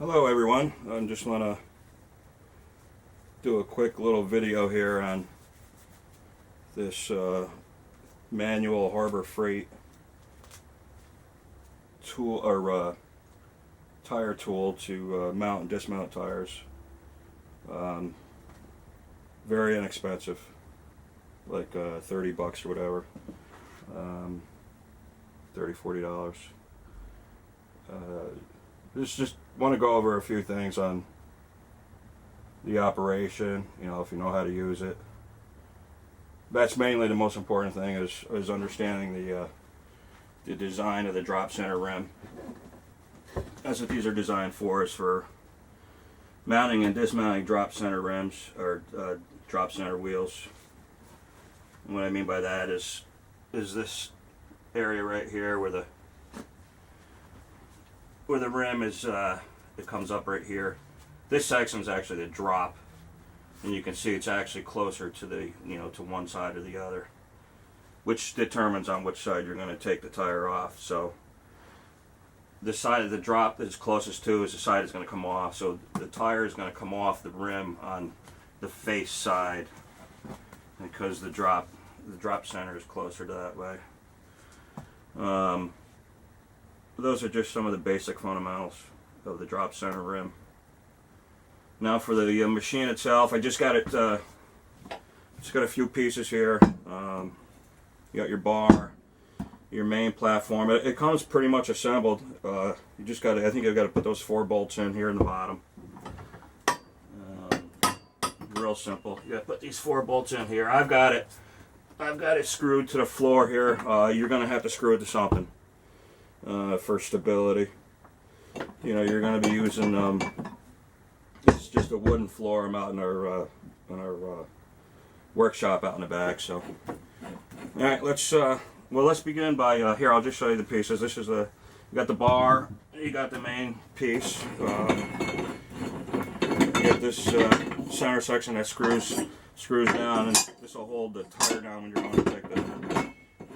Hello everyone, I just want to do a quick little video here on this manual Harbor Freight tool or tire tool to mount and dismount tires. Very inexpensive, like 30 bucks or whatever, $30–40. Just want to go over a few things on the operation, if you know how to use it. That's mainly the most important thing, is understanding the design of the drop center rim. That's what these are designed for, is for mounting and dismounting drop center rims, or drop center wheels. And what I mean by that is this area right here where the rim is, it comes up right here. This section is actually the drop, and you can see it's actually closer to the, to one side or the other, which determines on which side you're going to take the tire off. So the side of the drop that is closest to is the side that's going to come off. So the tire is going to come off the rim on the face side, because the drop center is closer to that way. Those are just some of the basic fundamentals of the drop center rim. Now for the machine itself, I just got it. It's got a few pieces here. You got your bar, your main platform. It comes pretty much assembled. You just got to, I think I've got to put those 4 bolts in here in the bottom. Real simple. You got to put these 4 bolts in here. I've got it screwed to the floor here. You're going to have to screw it to something for stability. You're going to be using. It's just a wooden floor. I'm out in our workshop out in the back. So, all right, let's begin by here. I'll just show you the pieces. This is you got the bar. You got the main piece. You get this center section that screws down, and this will hold the tire down when you're going to take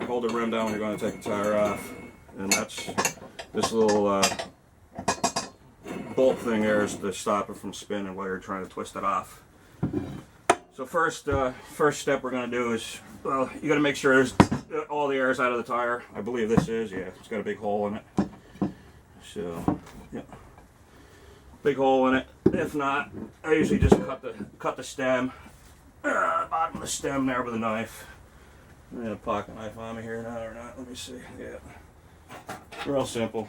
hold the rim down when you're going to take the tire off. And that's this little bolt thing there is to stop it from spinning while you're trying to twist it off. So first step we're going to do is, well, you got to make sure there's all the air is out of the tire. I believe this is, yeah, it's got a big hole in it. So, yeah, big hole in it. If not, I usually just cut the stem, bottom of the stem there with a knife. I got a pocket knife on me here now or not? Let me see. Yeah, real simple.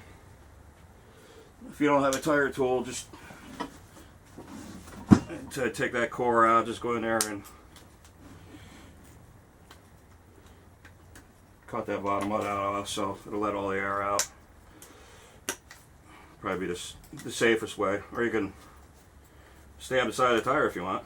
If you don't have a tire tool, just to take that core out, just go in there and cut that bottom mud out off, so it'll let all the air out. Probably be the safest way, or you can stay on the side of the tire if you want.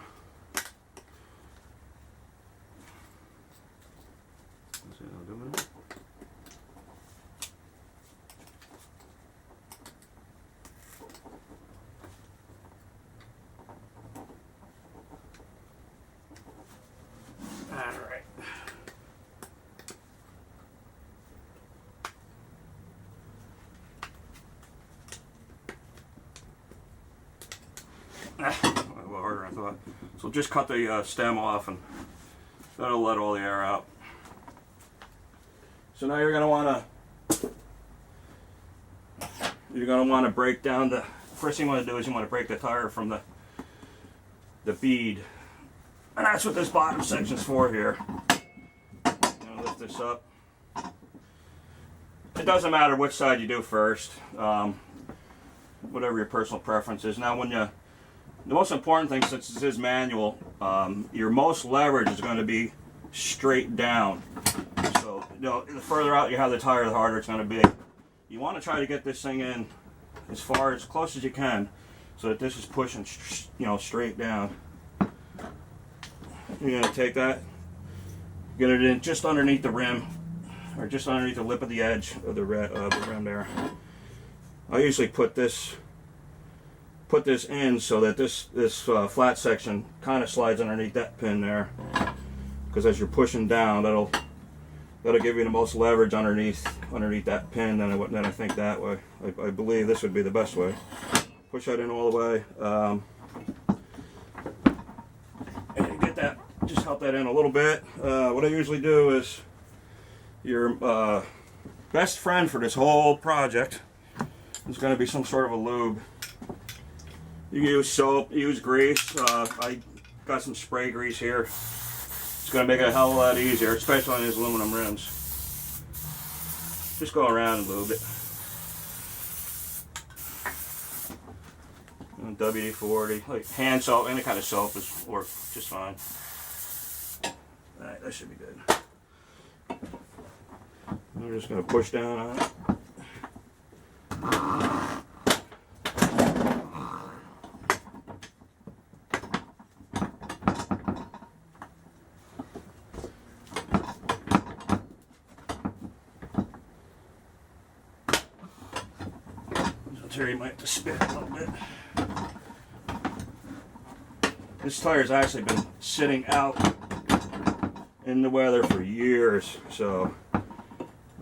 A little harder than I thought. So just cut the stem off, and that'll let all the air out. So now you're going to want to break down the first thing you want to do is you want to break the tire from the bead, and that's what this bottom section's for here. I'm going to lift this up. It doesn't matter which side you do first, whatever your personal preference is. Now the most important thing, since this is manual, your most leverage is going to be straight down. So, the further out you have the tire, the harder it's going to be. You want to try to get this thing in as close as you can, so that this is pushing, straight down. You're going to take that, get it in just underneath the rim, or just underneath the lip of the edge of the rim there. I usually put this in so that this flat section kind of slides underneath that pin there, because as you're pushing down, that'll give you the most leverage underneath that pin. Then I think that way. I believe this would be the best way. Push that in all the way. And get that, just help that in a little bit. What I usually do is, your best friend for this whole project is going to be some sort of a lube. You can use soap, use grease. I got some spray grease here. It's going to make it a hell of a lot easier, especially on these aluminum rims. Just go around and lube it. And WD-40, like hand soap, any kind of soap is work just fine. Alright, that should be good. I'm just going to push down on it. Terry might have to spin a little bit. This tire's actually been sitting out in the weather for years, so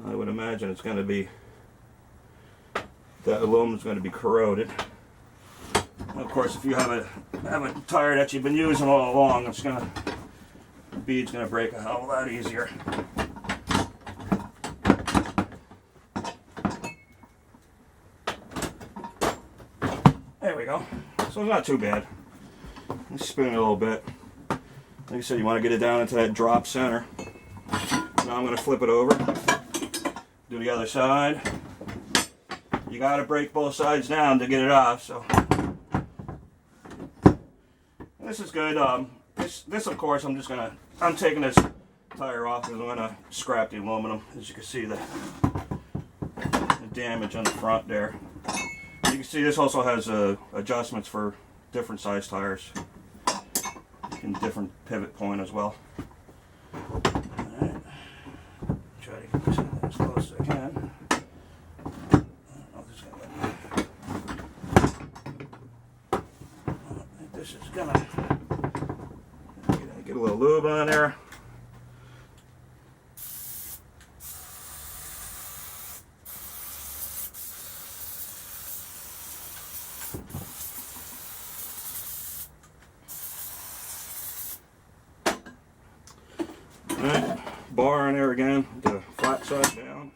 I would imagine it's going to be, that aluminum's going to be corroded. Of course, if you have a tire that you've been using all along, it's going to, the bead's going to break a hell of a lot easier. There we go. So it's not too bad. Let's spin it a little bit. Like I said, you want to get it down into that drop center. Now I'm going to flip it over. Do the other side. You got to break both sides down to get it off. So this is good. This of course I'm taking this tire off because I'm gonna scrap the aluminum. As you can see the damage on the front there. You can see this also has adjustments for different size tires and different pivot point as well. Alright. Try to get this as close as I can. This is gonna get a little lube on there. Alright, bar on there again, the flat side down.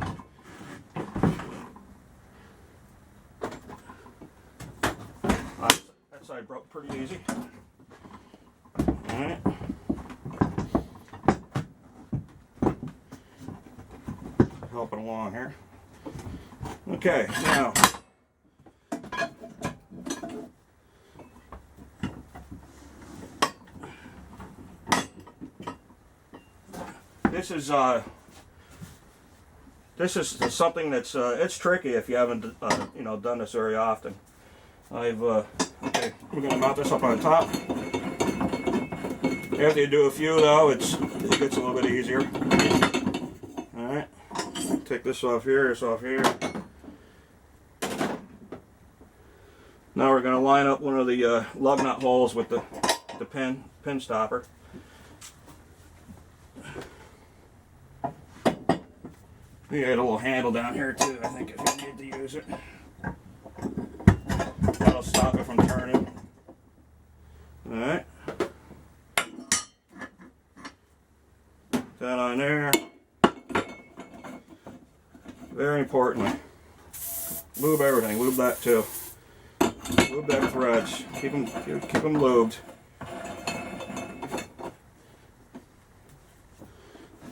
That side broke pretty easy. Alright. Helping along here. Okay, now this is something that's it's tricky if you haven't done this very often. Okay, we're gonna mount this up on top. After you do a few though, it gets a little bit easier. All right, take this off here, this off here. Now we're gonna line up one of the lug nut holes with the pin stopper. You got a little handle down here too, I think, if you need to use it. That'll stop it from turning. Alright. That on there. Very importantly, lube everything. Lube that too. Lube that threads. Keep them lubed.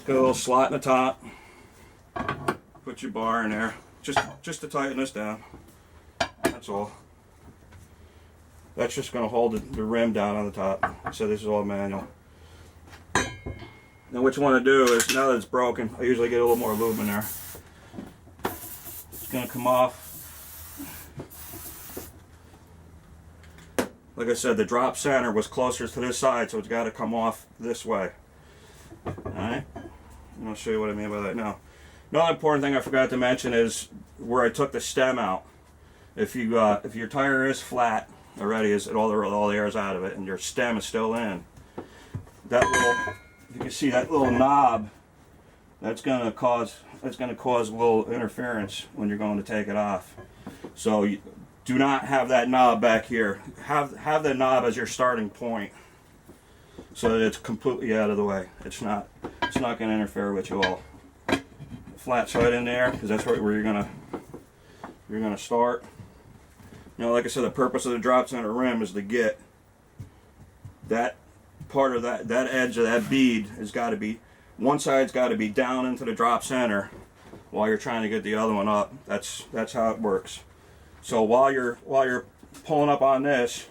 Got a little slot in the top. Put your bar in there, just to tighten this down. That's all. That's just going to hold the rim down on the top. So this is all manual. Now what you want to do is, now that it's broken, I usually get a little more lube in there. It's going to come off. Like I said, the drop center was closer to this side, so it's got to come off this way. Alright? And I'll show you what I mean by that now. Another important thing I forgot to mention is where I took the stem out. If your tire is flat already, all the air is out of it, and your stem is still in, that little, you can see that little knob, that's going to cause a little interference when you're going to take it off. So do not have that knob back here. Have the knob as your starting point, so that it's completely out of the way. It's not going to interfere with you all. Flat side in there, because that's where you're gonna start. You know, like I said, the purpose of the drop center rim is to get that part of that edge of that bead has got to be, one side's got to be down into the drop center while you're trying to get the other one up. That's how it works. So while you're pulling up on this,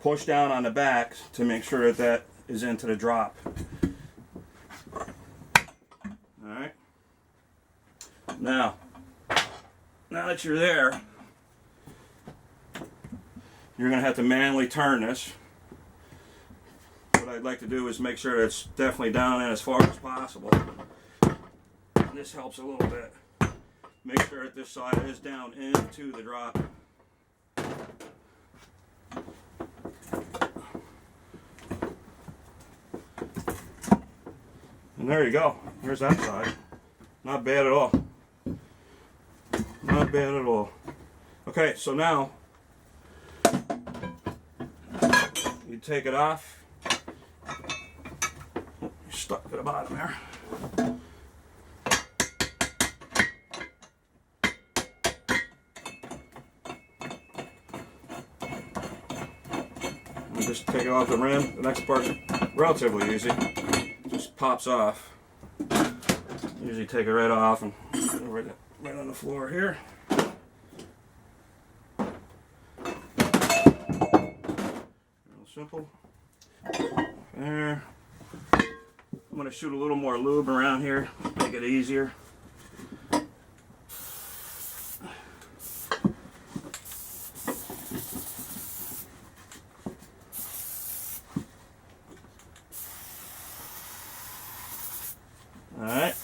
push down on the back to make sure that is into the drop. Alright. Now that you're there, you're going to have to manually turn this. What I'd like to do is make sure it's definitely down in as far as possible. This helps a little bit. Make sure that this side is down into the drop. And there you go. There's that side. Not bad at all. Not bad at all. Okay, so now you take it off. You're stuck at the bottom there. And just take it off the rim. The next part's relatively easy. Just pops off. Usually take it right off and right on the floor here. Real simple. There. I'm going to shoot a little more lube around here, make it easier. Alright.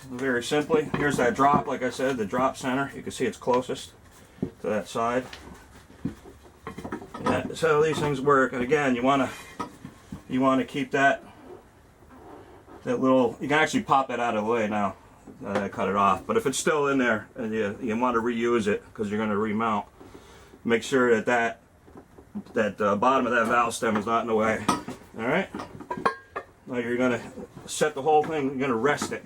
Very simply, here's that drop, like I said, the drop center. You can see it's closest to that side. That's how these things work. And again, you want to keep that little, you can actually pop that out of the way now that I cut it off. But if it's still in there and you want to reuse it because you're going to remount, make sure that bottom of that valve stem is not in the way. Alright? Now you're going to set the whole thing, you're going to rest it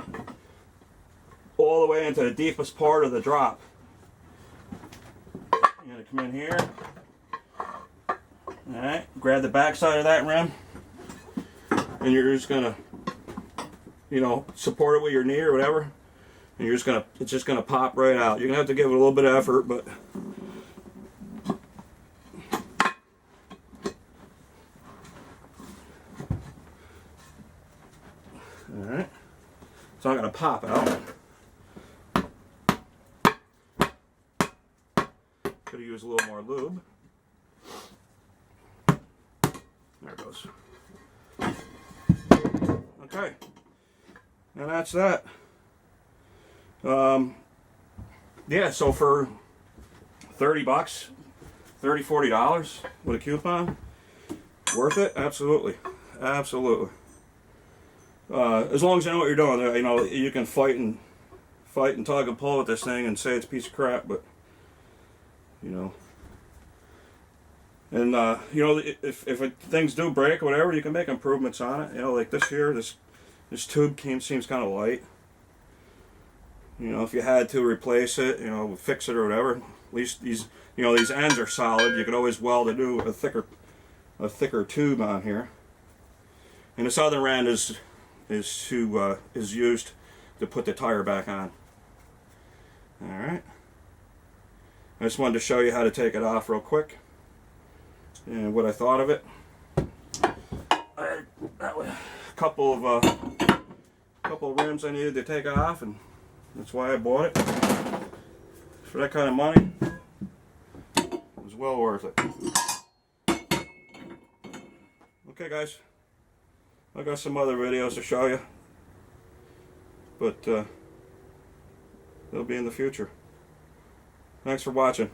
all the way into the deepest part of the drop. You're going to come in here. Alright, grab the back side of that rim. And you're just going to, support it with your knee or whatever. And you're just going to, it's just going to pop right out. You're going to have to give it a little bit of effort, but alright. It's not going to pop out. Could have used a little more lube. There it goes. Okay. And that's that. Yeah, so for $30, $40 with a coupon, worth it? Absolutely. Absolutely. As long as you know what you're doing, you can fight and tug and pull with this thing and say it's a piece of crap, but and if things do break or whatever, you can make improvements on it. Like this here, this tube seems kind of light. If you had to replace it, fix it or whatever, at least these ends are solid. You could always weld a new, a thicker tube on here. And this other end is used to put the tire back on. All right. I just wanted to show you how to take it off real quick and what I thought of it. I had a couple of rims I needed to take off, and that's why I bought it. For that kind of money, it was well worth it. Okay, guys, I got some other videos to show you, but they'll be in the future. Thanks for watching.